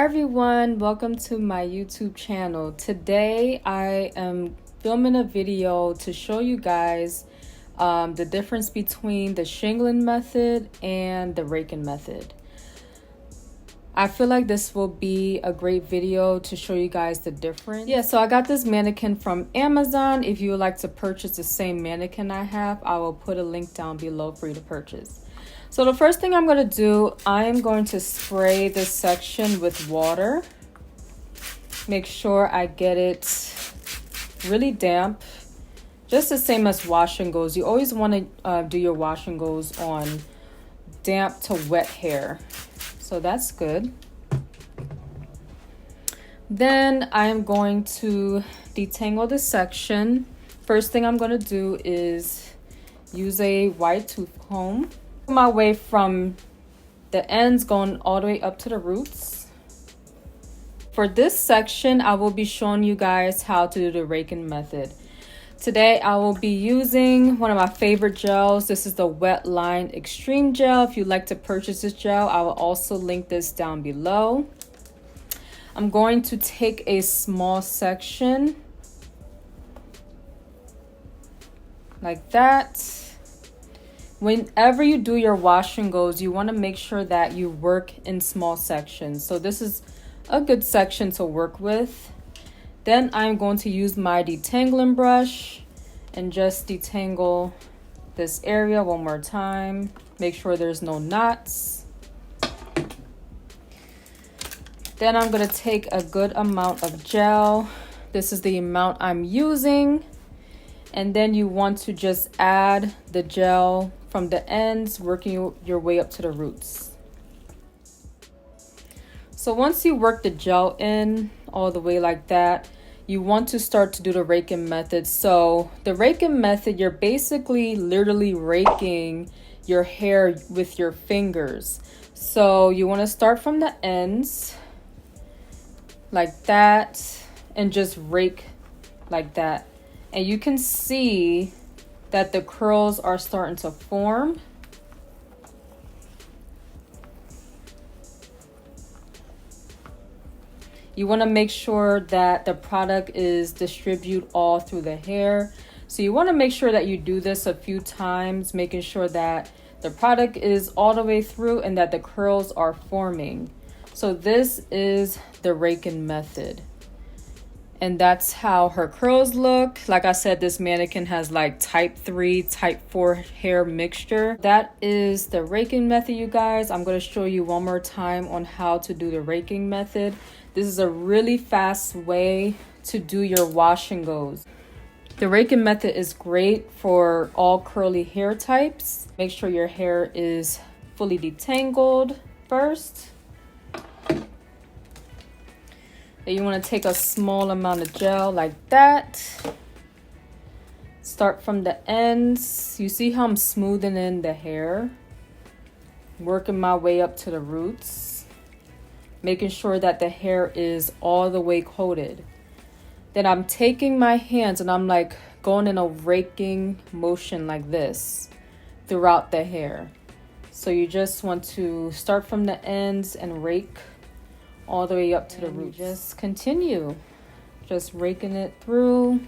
everyone, welcome to my YouTube channel. Today I am filming a video to show you guys the difference between the shingling method and the raking method. I feel like this will be a great video to show you guys the difference. Yeah, so I got this mannequin from Amazon. If you would like to purchase the same mannequin I have, I will put a link down below for you to purchase. So the first thing I'm going to do, I am going to spray this section with water. Make sure I get it really damp, just the same as wash and goes. You always want to do your wash and goes on damp to wet hair. So that's good. Then I'm going to detangle this section. First thing I'm going to do is use a wide tooth comb. My way from the ends going all the way up to the roots. For this section, I will be showing you guys how to do the raking method. Today, I will be using one of my favorite gels. This is the Wet Line Extreme Gel. If you'd like to purchase this gel, I will also link this down below. I'm going to take a small section like that. Whenever you do your wash and goes, you want to make sure that you work in small sections. So this is a good section to work with. Then I'm going to use my detangling brush and just detangle this area one more time. Make sure there's no knots. Then I'm going to take a good amount of gel. This is the amount I'm using. And then you want to just add the gel from the ends, working your way up to the roots. So once you work the gel in all the way like that, you want to start to do the raking method. So the raking method, you're basically literally raking your hair with your fingers. So you want to start from the ends like that and just rake like that. And you can see that the curls are starting to form. You want to make sure that the product is distributed all through the hair. So you want to make sure that you do this a few times, making sure that the product is all the way through and that the curls are forming. So this is the raking method. And that's how her curls look. Like I said, this mannequin has like type 3, type 4 hair mixture. That is the raking method, you guys. I'm going to show you one more time on how to do the raking method. This is a really fast way to do your wash and goes. The raking method is great for all curly hair types. Make sure your hair is fully detangled first. You want to take a small amount of gel like that. Start from the ends. You see how I'm smoothing in the hair, working my way up to the roots, making sure that the hair is all the way coated. Then I'm taking my hands and I'm like going in a raking motion like this throughout the hair. So you just want to start from the ends and rake all the way up to the roots. Just continue, just raking it through,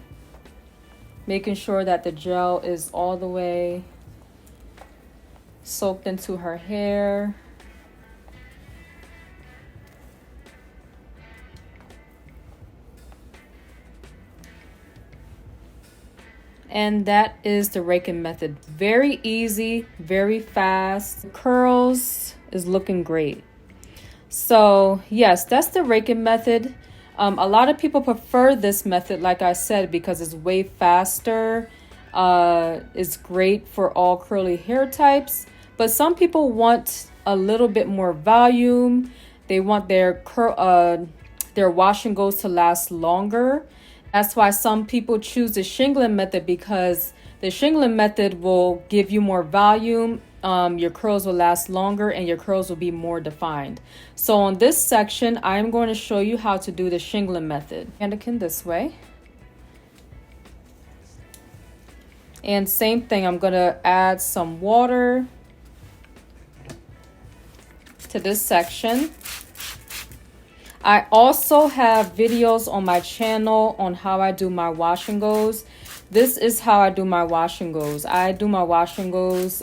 making sure that the gel is all the way soaked into her hair. And that is the raking method. Very easy, very fast. Curls is looking great. So yes, that's the raking method. A lot of people prefer this method, like I said, because it's way faster. It's great for all curly hair types. But some people want a little bit more volume. They want their wash and goes to last longer. That's why some people choose the shingling method, because the shingling method will give you more volume. Your curls will last longer and your curls will be more defined. So on this section, I'm going to show you how to do the shingling method. Mannequin this way. And same thing, I'm going to add some water to this section. I also have videos on my channel on how I do my wash and goes. This is how I do my wash and goes. I do my wash and goes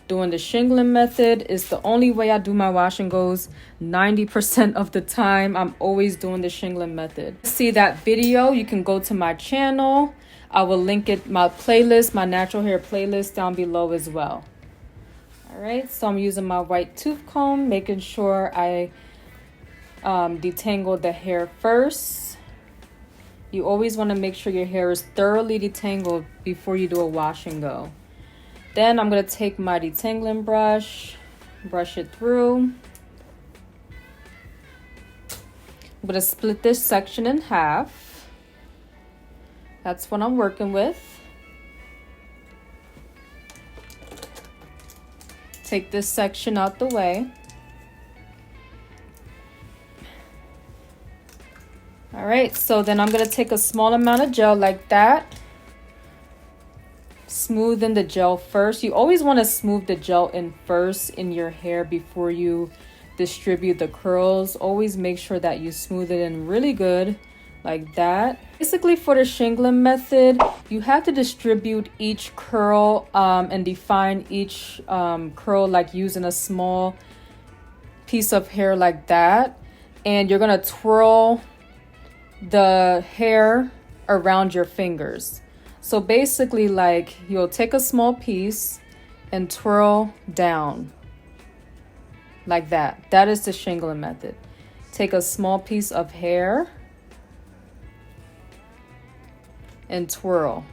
doing the shingling method. Is the only way I do my wash and goes. 90% of the time, I'm always doing the shingling method. To see that video, you can go to my channel. I will link it, my playlist, my natural hair playlist down below as well. All right, so I'm using my white tooth comb, making sure I detangle the hair first. You always want to make sure your hair is thoroughly detangled before you do a wash and go. Then I'm going to take my detangling brush, brush it through. I'm going to split this section in half. That's what I'm working with. Take this section out the way. All right, so then I'm going to take a small amount of gel like that. Smooth in the gel first. You always want to smooth the gel in first in your hair before you distribute the curls. Always make sure that you smooth it in really good like that. Basically, for the shingling method, you have to distribute each curl and define each curl like using a small piece of hair like that. And you're going to twirl the hair around your fingers. So basically, like, you'll take a small piece and twirl down like that. That is the shingling method. Take a small piece of hair and twirl.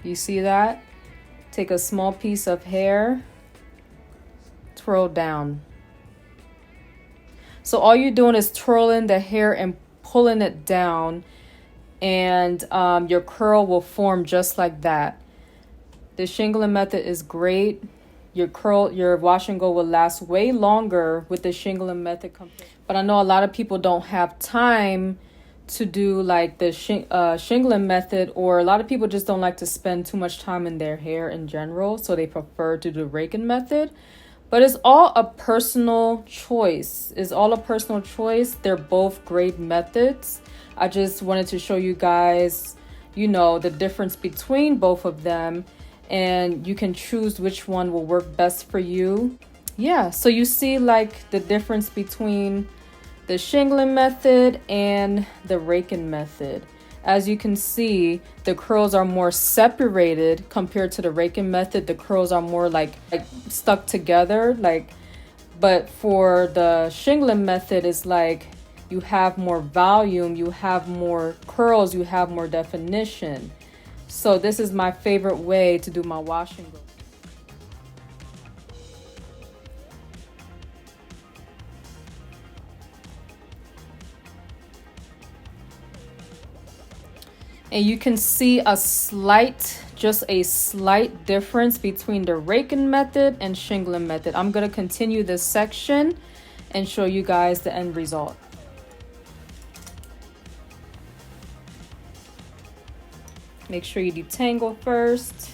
You see that? Take a small piece of hair, twirl down. So all you're doing is twirling the hair and pulling it down, and your curl will form just like that. The shingling method is great. Your wash and go will last way longer with the shingling method. But I know a lot of people don't have time to do like the shingling method, or a lot of people just don't like to spend too much time in their hair in general, so they prefer to do the raking method. But it's all a personal choice. It's all a personal choice. They're both great methods. I just wanted to show you guys, you know, the difference between both of them, and you can choose which one will work best for you. Yeah, so you see like the difference between the shingling method and the raking method. As you can see, the curls are more separated compared to the raking method. The curls are more like stuck together, but for the shingling method, it's like you have more volume, you have more curls, you have more definition. So this is my favorite way to do my wash and go. And you can see just a slight difference between the raking method and shingling method. I'm going to continue this section and show you guys the end result. Make sure you detangle first.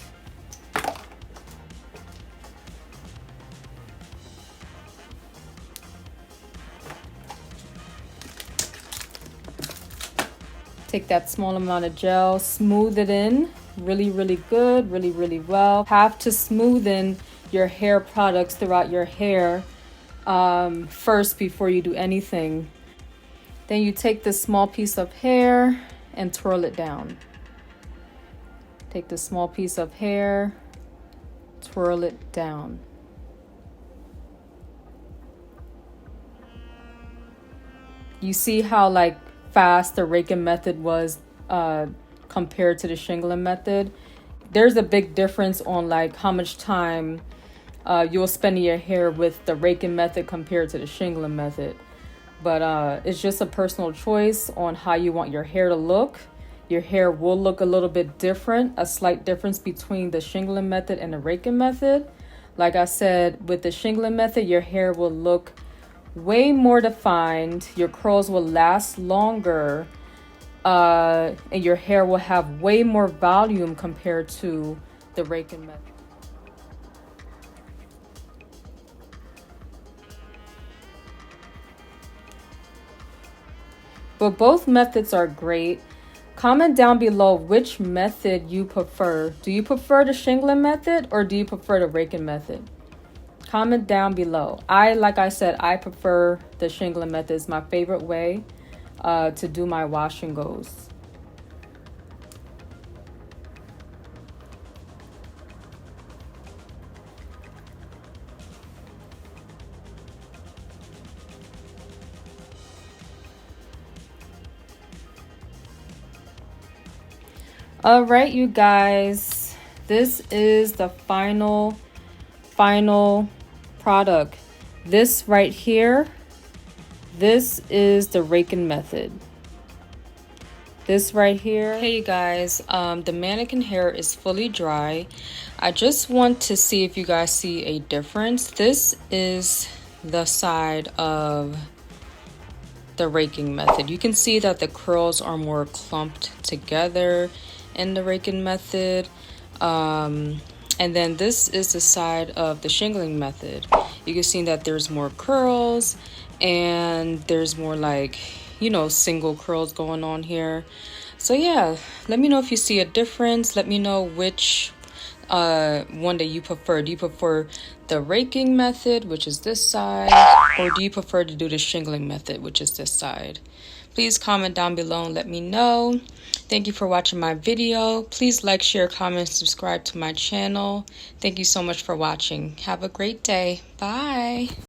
Take that small amount of gel, smooth it in really, really good, really well. Have to smoothen your hair products throughout your hair first before you do anything. Then you take this small piece of hair and twirl it down. Take the small piece of hair, twirl it down. You see how like fast the raking method was compared to the shingling method? There's a big difference on like how much time you'll spend in your hair with the raking method compared to the shingling method. But it's just a personal choice on how you want your hair to look. Your hair will look a little bit different, a slight difference between the shingling method and the raking method. Like I said, with the shingling method, your hair will look way more defined, your curls will last longer, and your hair will have way more volume compared to the raking method. but both methods are great. Comment down below which method you prefer. Do you prefer the shingling method or do you prefer the raking method? Comment down below. Like I said, I prefer the shingling method. It's my favorite way to do my wash and goes. All right, you guys, this is the final product. This right here, this is the raking method. This right here. Hey you guys, the mannequin hair is fully dry. I just want to see if you guys see a difference. This is the side of the raking method. You can see that the curls are more clumped together in the raking method, and then this is the side of the shingling method. You can see that there's more curls and there's more, like, you know, single curls going on here. So yeah, let me know if you see a difference. Let me know which one that you prefer. Do you prefer the raking method, which is this side, or do you prefer to do the shingling method, which is this side? Please comment down below and let me know. Thank you for watching my video. Please like, share, comment, subscribe to my channel. Thank you so much for watching. Have a great day. Bye.